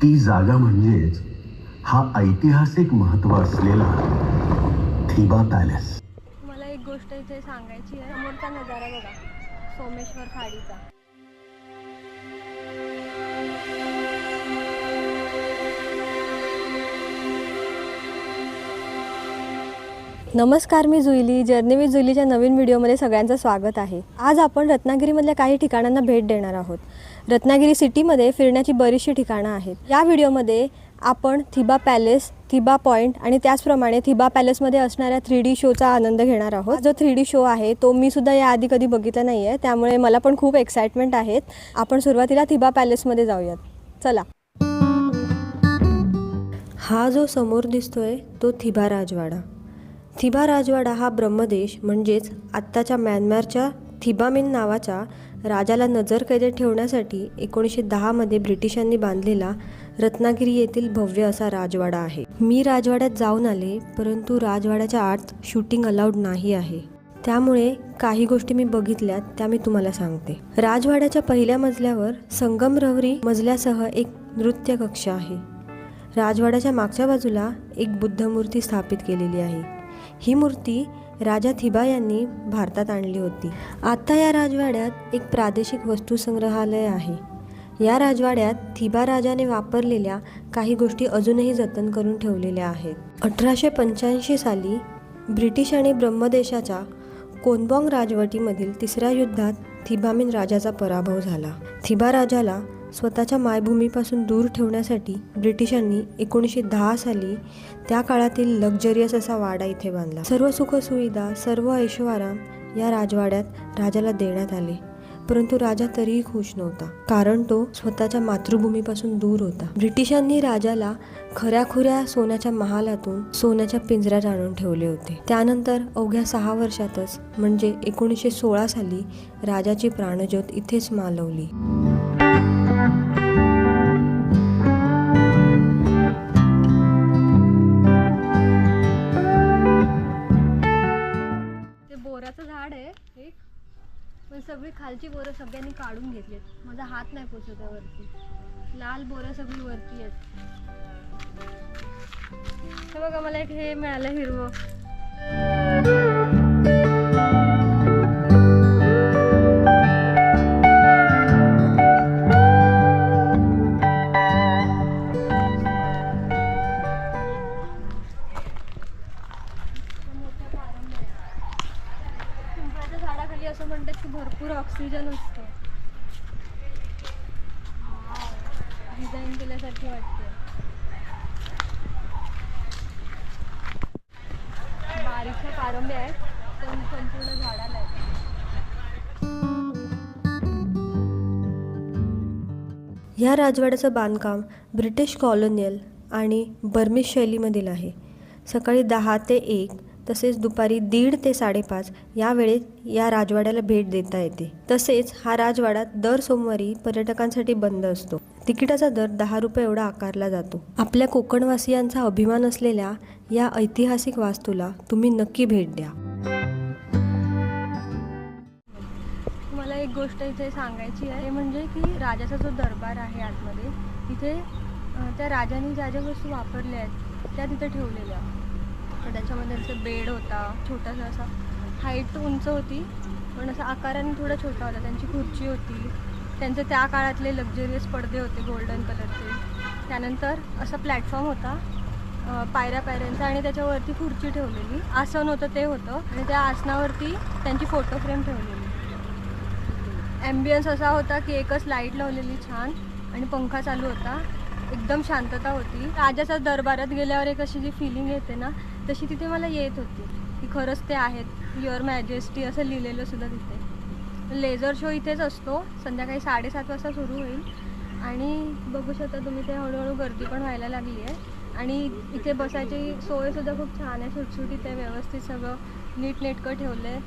ती जागा म्हणजेच हा ऐतिहासिक महत्व असलेला थिबा पॅलेस. मला एक गोष्ट इथे सांगायची आहे. समोरचा नजारा बघा, सोमेश्वर खाडीचा. नमस्कार, मी जुईली. जर्नी विथ जुईलीच्या नवीन व्हिडिओमध्ये सगळ्यांचं स्वागत आहे. आज आपण रत्नागिरीमधल्या काही ठिकाणांना भेट देणार आहोत. रत्नागिरी सिटीमध्ये फिरण्याची बरीचशी ठिकाणं आहेत. या व्हिडिओमध्ये आपण थिबा पॅलेस, थिबा पॉईंट आणि त्याचप्रमाणे थिबा पॅलेसमध्ये असणाऱ्या 3D शोचा आनंद घेणार आहोत. जो 3D शो आहे तो मी सुद्धा याआधी कधी बघितला नाही आहे, त्यामुळे मला पण खूप एक्साइटमेंट आहेत. आपण सुरुवातीला थिबा पॅलेसमध्ये जाऊयात. चला. हा जो समोर दिसतोय तो थिबा राजवाडा. थिबा राजवाडा हा ब्रह्मदेश म्हणजेच आत्ताच्या म्यानमारच्या थिबामिन नावाच्या राजाला नजरकैदेत ठेवण्यासाठी 1910मध्ये ब्रिटिशांनी बांधलेला रत्नागिरी येथील भव्य असा राजवाडा आहे. मी राजवाड्यात जाऊन आले, परंतु राजवाड्याच्या आत शूटिंग अलाउड नाही आहे. त्यामुळे काही गोष्टी मी बघितल्यात त्या मी तुम्हाला सांगते. राजवाड्याच्या पहिल्या मजल्यावर संगमरवरी मजल्यासह एक नृत्य कक्ष आहे. राजवाड्याच्या मागच्या बाजूला एक बुद्धमूर्ती स्थापित केलेली आहे. ही मूर्ती राजा थिबा यांनी भारतात आणली होती. आता या राजवाड्यात एक प्रादेशिक वस्तुसंग्रहालय आहे. या राजवाड्यात थिबा राजाने वापरलेल्या काही गोष्टी अजूनही जतन करून ठेवलेल्या आहेत. 1885 साली ब्रिटिश आणि ब्रह्मदेशाच्या कोनबॉंग राजवटीमधील तिसऱ्या युद्धात थिबामिन राजाचा पराभव झाला. थिबा राजाला स्वतःच्या मायभूमीपासून दूर ठेवण्यासाठी ब्रिटिशांनी 1910 साली त्या काळातील लक्झरियस असा वाडा इथे बांधला. सर्व सुखसुविधा, सर्व ऐशोआराम या राजवाड्यात राजाला देण्यात आले, परंतु राजा तरीही खुश नव्हता, कारण तो स्वतःच्या मातृभूमीपासून दूर होता. ब्रिटिशांनी राजाला खऱ्याखुऱ्या सोन्याच्या महालातून सोन्याच्या पिंजऱ्यात आणून ठेवले होते. त्यानंतर अवघ्या 6 वर्षातच म्हणजे 1916 साली राजाची प्राणज्योत इथेच मालवली. बोराचं झाड आहे एक, पण सगळी खालची बोरं सगळ्यांनी काढून घेतलीत. माझा हात नाही पोचत आहे वरती. लाल बोरं सगळी वरती आहेत. हे बघा, मला एक हे मिळालं हिरवं. झाडाखाली असं म्हणतात की भरपूर ऑक्सिजन असतो. डिझाईन केल्यासारखी वाटते. बारीकशा पारंब्या आहेत, पण संपूर्ण झाडाला आहेत. या राजवाड्याचं बांधकाम ब्रिटिश कॉलोनियल आणि बर्मिश शैलीमधील आहे. सकाळी 10 ते 1 तसेच दुपारी 1:30 ते 5:30 या वेळेत या राजवाड्याला भेट देता येते. तसेच हा राजवाडा दर सोमवारी पर्यटकांसाठी बंद असतो. तिकिटाचा दर 10 रुपये एवढा आकारला जातो. आपल्या कोकणवासियांचा अभिमान असलेल्या या ऐतिहासिक वास्तूला तुम्ही नक्की भेट द्या. मला एक गोष्ट इथे सांगायची आहे, म्हणजे की राजाचा जो दरबार आहे आतमध्ये, तिथे त्या राजांनी ज्या ज्या वस्तू वापरल्या आहेत त्या तिथे ठेवलेल्या. तर त्याच्यामध्ये त्यांचा बेड होता, छोटासा असा, हाईट उंच होती पण असा आकाराने थोडा छोटा होता. त्यांची खुर्ची होती, त्यांचे त्या काळातले लक्झरियस पडदे होते गोल्डन कलरचे. त्यानंतर असा प्लॅटफॉर्म होता पायऱ्यांचा, आणि त्याच्यावरती खुर्ची ठेवलेली. आसन होतं ते होतं, आणि त्या आसनावरती त्यांची फोटो फ्रेम ठेवलेली. ॲम्बियन्स असा होता की एकच लाईट लावलेली छान, आणि पंखा चालू होता. एकदम शांतता होती. राजाच्या दरबारात गेल्यावर एक अशी जी फिलिंग येते ना, तशी तिथे मला येत होती की खरंच ते आहेत. युअर मॅजेस्टी असं लिहिलेलं सुद्धा तिथे. लेझर शो इथेच असतो, संध्याकाळी 7:30 वाजता सुरू होईल. आणि बघू शकता तुम्ही, ते हळूहळू गर्दी पण व्हायला लागली आहे. आणि इथे बसायची सोयसुद्धा खूप छान आहे, सुटसुटीत आहे, व्यवस्थित सगळं नीटनेटकं ठेवलं आहे.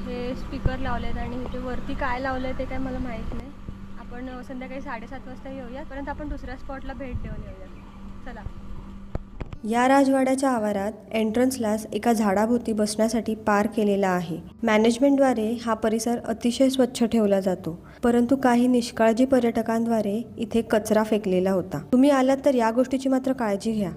हे स्पीकर लावले आहेत, आणि इथे वरती काय लावलं आहे ते काय मला माहीत नाही. आपण संध्याकाळी 7:30 वाजता येऊयात. परंतु आपण दुसऱ्या स्पॉटला भेट देऊन येऊयात. चला. या राजवाड्याच्या आवारात एंट्रन्सलाच एका झाडाभोवती बसण्यासाठी पार केलेला आहे. मॅनेजमेंटद्वारे हा परिसर अतिशय स्वच्छ ठेवला जातो, परंतु काही निष्काळजी पर्यटकांद्वारे इथे कचरा फेकलेला होता. तुम्ही आलात तर या गोष्टीची मात्र काळजी घ्या.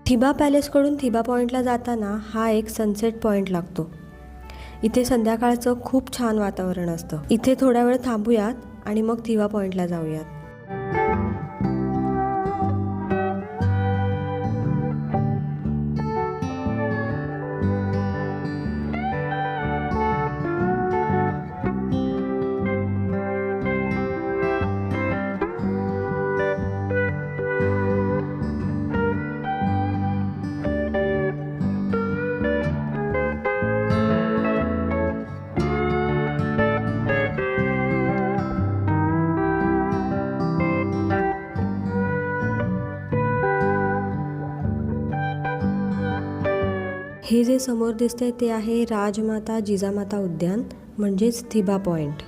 थिबा पॅलेसकडून थिबा पॉईंटला जाताना हा एक सनसेट पॉईंट लागतो. इथे संध्याकाळचं खूप छान वातावरण असतं. इथे थोडा वेळ थांबूयात आणि मग थिबा पॉईंटला जाऊयात. हे जे समोर दिसतंय ते आहे राजमाता जिजामाता उद्यान म्हणजेच थिबा पॉईंट.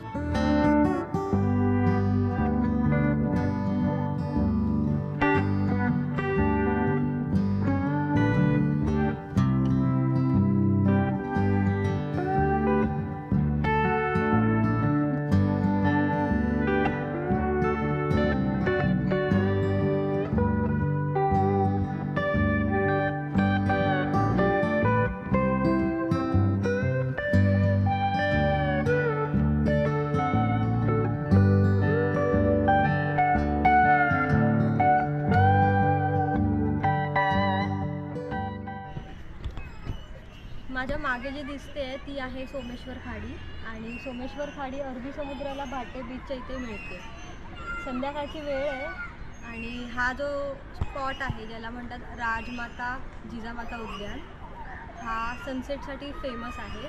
माझ्या मागे जे दिसते ती आहे सोमेश्वर खाडी आणि सोमेश्वर खाडी अरबी समुद्राला भाटे बीचच्या इथे मिळते. संध्याकाळची वेळ आहे आणि हा जो स्पॉट आहे ज्याला म्हणतात राजमाता जिजामाता उद्यान हा सनसेटसाठी फेमस आहे.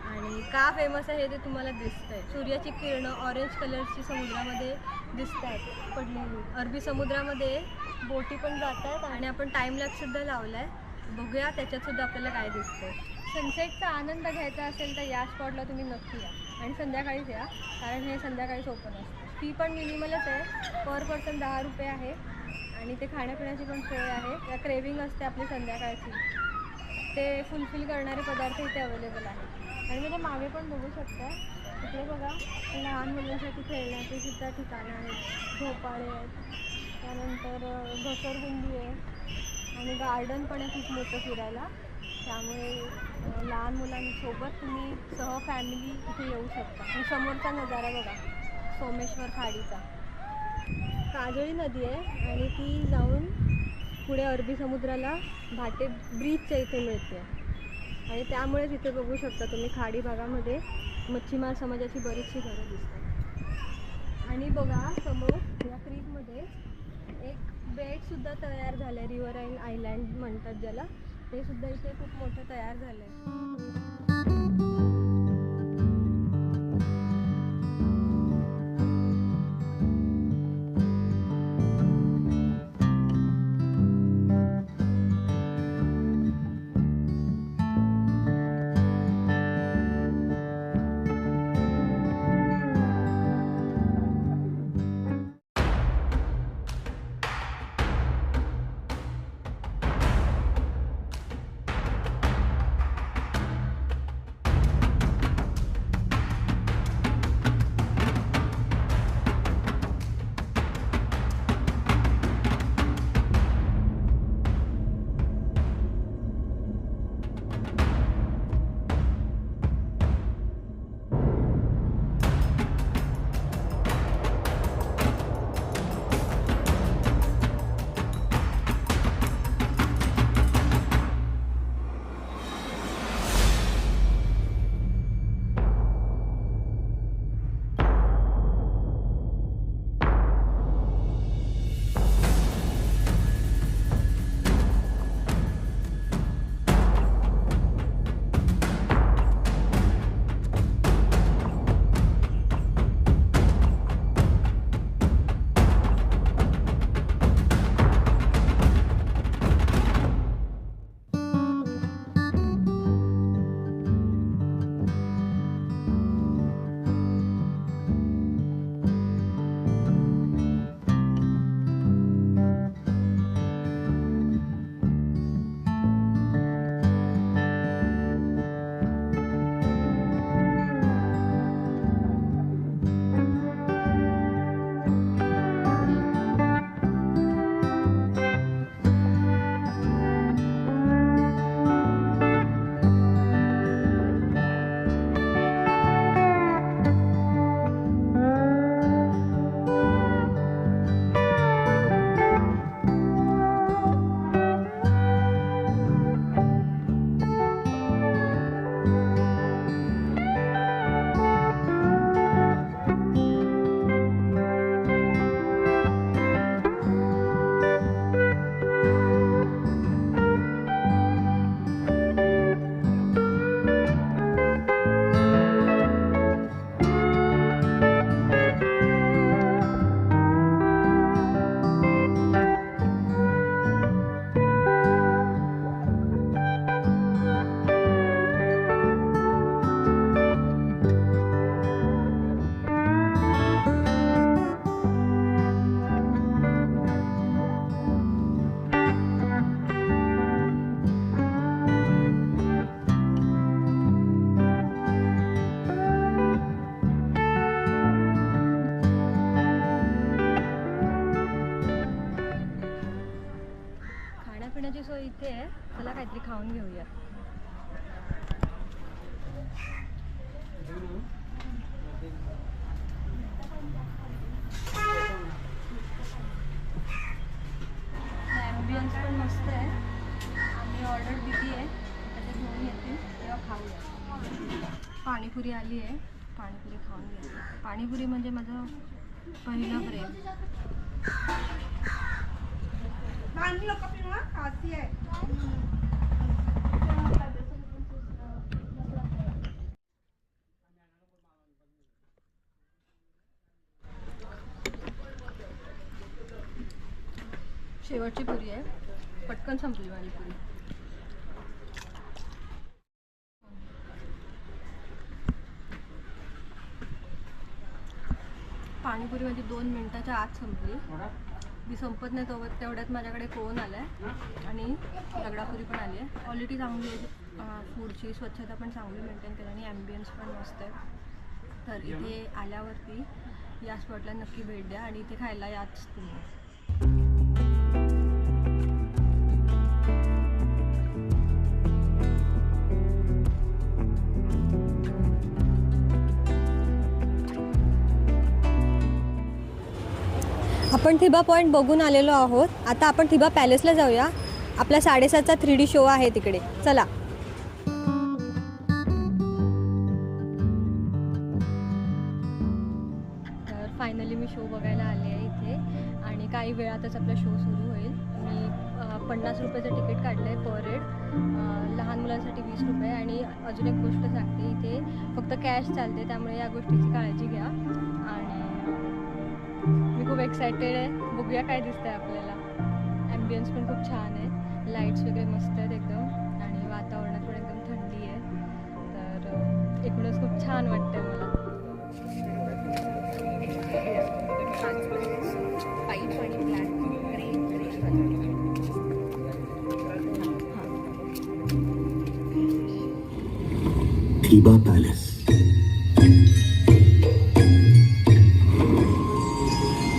आणि का फेमस आहे ते तुम्हाला दिसतंय. सूर्याची किरणं ऑरेंज कलरची समुद्रामध्ये दिसत आहेत पडलेली. अरबी समुद्रामध्ये बोटी पण जात आहेत आणि आपण टाईम लॅपसुद्धा लावला आहे. बघूया त्याच्यातसुद्धा आपल्याला काय दिसतंय. सनसेटचा आनंद घ्यायचा असेल तर या स्पॉटला तुम्ही नक्की या आणि संध्याकाळीच या, कारण हे संध्याकाळीच ओपन असतं. फी पण मिनिमलच आहे, पर पर्सन 10 रुपये आहे आणि ते खाण्यापिण्याची पण सोय आहे. त्या क्रेविंग असते आपली संध्याकाळची, ते फुलफिल करणारे पदार्थ इथे अवेलेबल आहेत. आणि म्हणजे मागे पण बघू शकता इकडे बघा लहान मुलांसाठी खेळण्याचे सुद्धा ठिकाणं आहेत, झोपाळे आहेत, त्यानंतर घसरगुंडी आहे आणि गार्डन पण आहे खूप मोठं फिरायला. त्यामुळे लहान मुलांसोबत तुम्ही फॅमिली इथे येऊ शकता. आणि समोरचा नजारा बघा सोमेश्वर खाडीचा. काजळी नदी आहे आणि ती जाऊन पुढे अरबी समुद्राला भाटे ब्रिजच्या इथे मिळते आणि त्यामुळेच इथे बघू शकता तुम्ही खाडी भागामध्ये मच्छीमार समाजाची बरीचशी घरं दिसतात. आणि बघा समोर या क्रीकमध्ये एक बेटसुद्धा तयार झालं आहे, रिव्हर आयलँड म्हणतात ज्याला, ते सुद्धा इथे खूप मोठं तयार झालं आहे. शो इथे आहे, चला काहीतरी खाऊन घेऊया. ॲम्बियन्स पण मस्त आहे. आम्ही ऑर्डर दिली आहे, आता ते घेऊन येतील तेव्हा खाऊया. पाणीपुरी आली आहे, पाणीपुरी खाऊन घ्या. पाणीपुरी म्हणजे माझं पहिलं प्रेम. शेवटची पुरी आहे, पटकन संपली माझी पुरी. पाणीपुरी म्हणजे 2 मिनिटाच्या आत संपली. मी संपत नाही तेवढ्यात माझ्याकडे फोन आला आहे आणि दगडापुरी पण आली आहे. क्वालिटी चांगली आहे फूडची, स्वच्छता पण चांगली मेंटेन केली आणि ॲम्बियन्स पण मस्त आहे. तर इथे आल्यावरती या स्पॉटला नक्की भेट द्या आणि इथे खायला याच तुम्ही. आपण थिबा पॉईंट बघून आलेलो आहोत. आता आपण थिबा पॅलेसला जाऊया. आपला 7:30चा 3D शो आहे तिकडे, चला. तर फायनली मी शो बघायला आले आहे इथे आणि काही वेळातच आपला शो सुरू होईल. मी 50 रुपयाचं तिकीट काढलं आहे पर हेड. लहान मुलांसाठी 20 रुपये. आणि अजून एक गोष्ट सांगते, इथे फक्त कॅश चालते, त्यामुळे या गोष्टीची काळजी घ्या. आणि मी खूप एक्सायटेड आहे, बघूया काय दिसतंय आपल्याला. ॲम्बियन्स पण खूप छान आहे, लाईट्स वगैरे मस्त आहेत एकदम आणि वातावरणात पण एकदम थंडी आहे. तर एकूणच खूप छान वाटतंय मला. थिबा पॅलेस.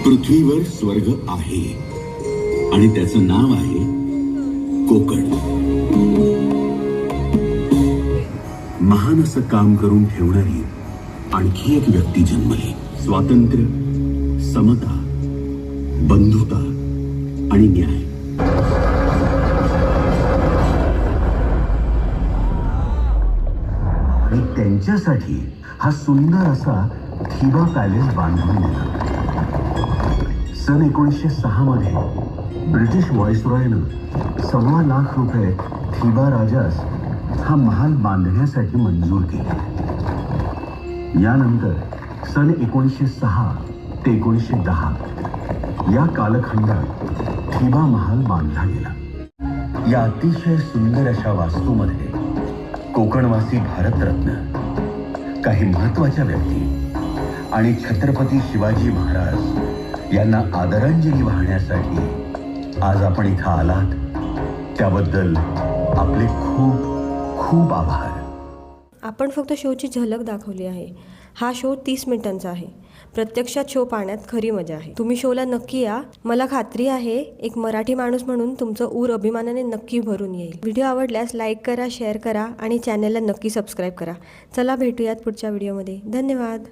पृथ्वीवर स्वर्ग आहे आणि त्याचं नाव आहे कोकण. महान असं काम करून ठेवणारी आणखी एक व्यक्ती जन्मली. स्वातंत्र्य, समता, बंधुता आणि न्याय. आणि त्यांच्यासाठी हा सुंदर असा थिबा पॅलेस बांधून दिला. सन 1906 मध्ये ब्रिटिश व्हाईसरॉयनं 1.25 लाख रुपये थिबा राजास हा महाल बांधण्यासाठी मंजूर केले. यानंतर सन 1906 ते 1910 या कालखंडात थिबा महाल बांधला गेला. या अतिशय सुंदर अशा वास्तूमध्ये कोकणवासी भारतरत्न, काही महत्त्वाच्या व्यक्ती आणि छत्रपती शिवाजी महाराज यांना आदरांजली वाहण्यासाठी आज आपण इथं आलात, त्याबद्दल आपले खूप खूप आभार. आपण फक्त शोची झलक दाखवली आहे. हा शो 30 मिनिटांचा आहे. प्रत्यक्षात शो पाहण्यात खरी मजा आहे. तुम्ही शोला नक्की या. मला खात्री आहे एक मराठी माणूस म्हणून तुमचं ऊर अभिमानाने नक्की भरून येईल. व्हिडिओ आवडल्यास लाईक करा, शेअर करा आणि चॅनलला नक्की सबस्क्राईब करा. चला भेटूयात पुढच्या व्हिडिओमध्ये. धन्यवाद.